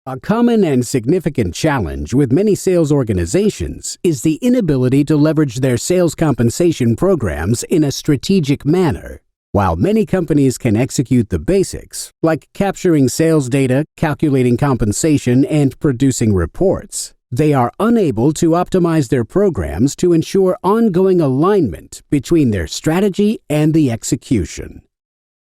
A common and significant challenge with many sales organizations is the inability to leverage their sales compensation programs in a strategic manner. While many companies can execute the basics, like capturing sales data, calculating compensation, and producing reports, they are unable to optimize their programs to ensure ongoing alignment between their strategy and the execution.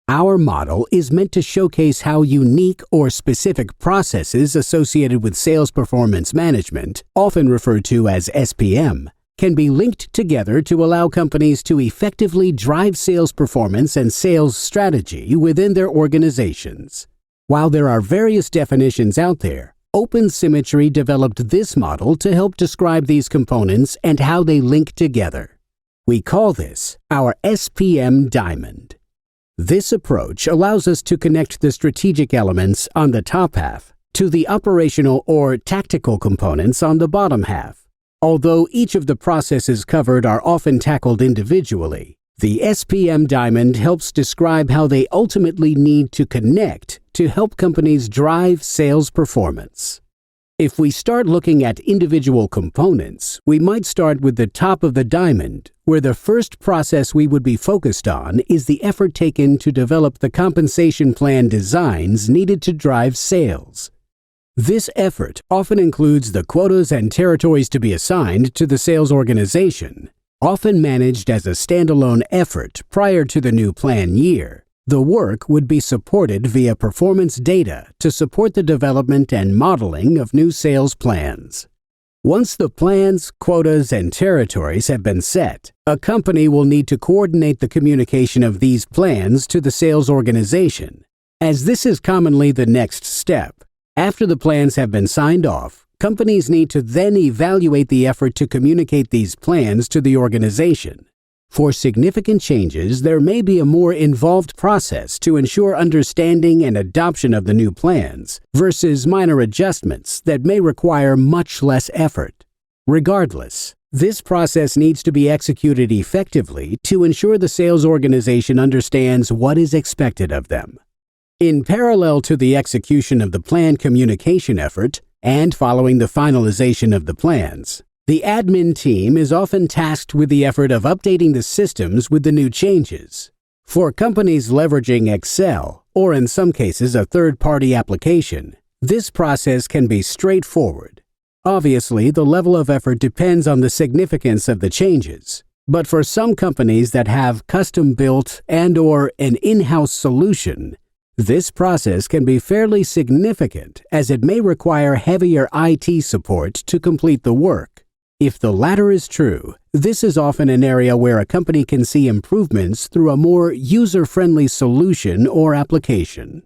Our model is meant to showcase how unique or specific processes associated with sales performance management, often referred to as SPM, can be linked together to allow companies to effectively drive sales performance and sales strategy within their organizations. While there are various definitions out there, Open Symmetry developed this model to help describe these components and how they link together. We call this our SPM Diamond. This approach allows us to connect the strategic elements on the top half to the operational or tactical components on the bottom half. Although each of the processes covered are often tackled individually, the SPM Diamond helps describe how they ultimately need to connect to help companies drive sales performance. If we start looking at individual components, we might start with the top of the diamond, where the first process we would be focused on is the effort taken to develop the compensation plan designs needed to drive sales. This effort often includes the quotas and territories to be assigned to the sales organization, often managed as a standalone effort prior to the new plan year. The work would be supported via performance data to support the development and modeling of new sales plans. Once the plans, quotas, and territories have been set, a company will need to coordinate the communication of these plans to the sales organization, as this is commonly the next step. After the plans have been signed off, companies need to then evaluate the effort to communicate these plans to the organization. For significant changes, there may be a more involved process to ensure understanding and adoption of the new plans versus minor adjustments that may require much less effort. Regardless, this process needs to be executed effectively to ensure the sales organization understands what is expected of them. In parallel to the execution of the plan communication effort and following the finalization of the plans, the admin team is often tasked with the effort of updating the systems with the new changes. For companies leveraging Excel, or in some cases a third-party application, this process can be straightforward. Obviously, the level of effort depends on the significance of the changes, but for some companies that have custom-built and/or an in-house solution, this process can be fairly significant as it may require heavier IT support to complete the work. If the latter is true, this is often an area where a company can see improvements through a more user-friendly solution or application.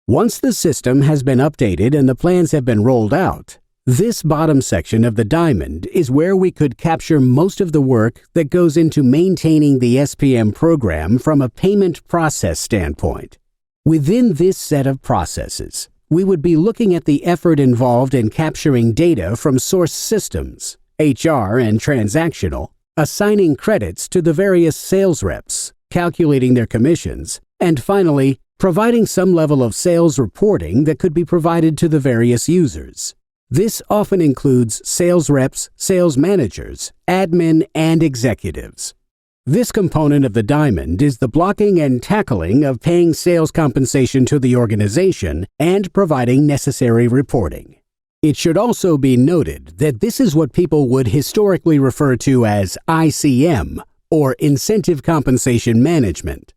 Once the system has been updated and the plans have been rolled out, this bottom section of the diamond is where we could capture most of the work that goes into maintaining the SPM program from a payment process standpoint. Within this set of processes, we would be looking at the effort involved in capturing data from source systems, HR and transactional, assigning credits to the various sales reps, calculating their commissions, and finally, providing some level of sales reporting that could be provided to the various users. This often includes sales reps, sales managers, admin, and executives. This component of the diamond is the blocking and tackling of paying sales compensation to the organization and providing necessary reporting. It should also be noted that this is what people would historically refer to as ICM, or Incentive Compensation Management.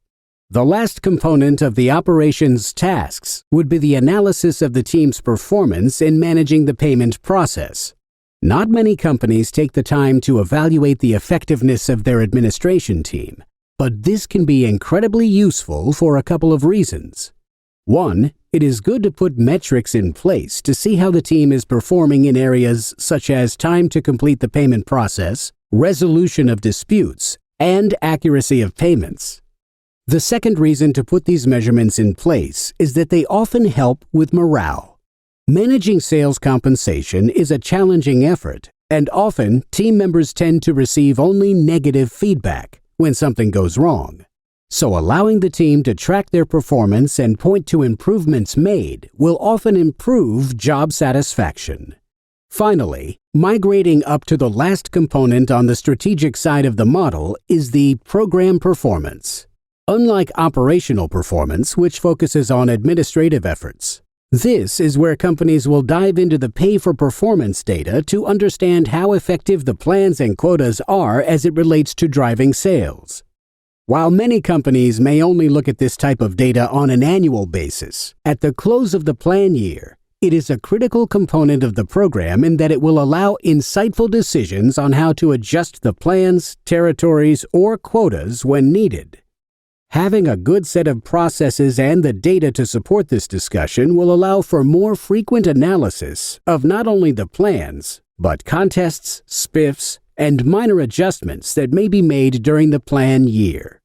The last component of the operations tasks would be the analysis of the team's performance in managing the payment process. Not many companies take the time to evaluate the effectiveness of their administration team, but this can be incredibly useful for a couple of reasons. One, it is good to put metrics in place to see how the team is performing in areas such as time to complete the payment process, resolution of disputes, and accuracy of payments. The second reason to put these measurements in place is that they often help with morale. Managing sales compensation is a challenging effort, and often team members tend to receive only negative feedback when something goes wrong. so allowing the team to track their performance and point to improvements made will often improve job satisfaction. Finally, migrating up to the last component on the strategic side of the model is the program performance. Unlike operational performance, which focuses on administrative efforts, this is where companies will dive into the pay-for-performance data to understand how effective the plans and quotas are as it relates to driving sales. While many companies may only look at this type of data on an annual basis, at the close of the plan year, it is a critical component of the program in that it will allow insightful decisions on how to adjust the plans, territories, or quotas when needed. Having a good set of processes and the data to support this discussion will allow for more frequent analysis of not only the plans, but contests, spiffs, and minor adjustments that may be made during the plan year.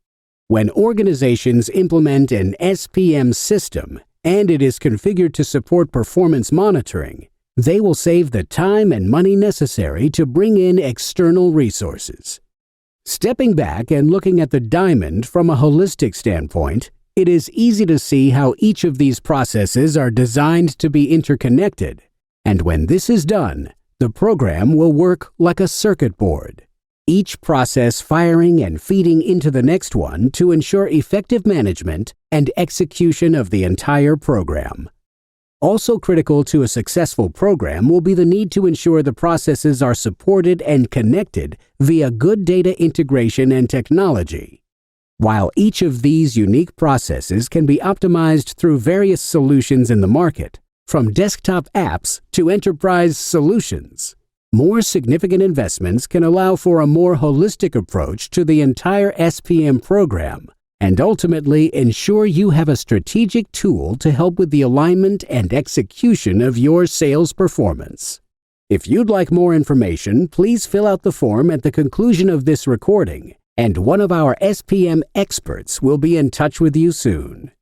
When organizations implement an SPM system and it is configured to support performance monitoring, they will save the time and money necessary to bring in external resources. Stepping back and looking at the diamond from a holistic standpoint, it is easy to see how each of these processes are designed to be interconnected, and when this is done, the program will work like a circuit board, each process firing and feeding into the next one to ensure effective management and execution of the entire program. Also critical to a successful program will be the need to ensure the processes are supported and connected via good data integration and technology. While each of these unique processes can be optimized through various solutions in the market, from desktop apps to enterprise solutions, more significant investments can allow for a more holistic approach to the entire SPM program and ultimately ensure you have a strategic tool to help with the alignment and execution of your sales performance. If you'd like more information, please fill out the form at the conclusion of this recording, and one of our SPM experts will be in touch with you soon.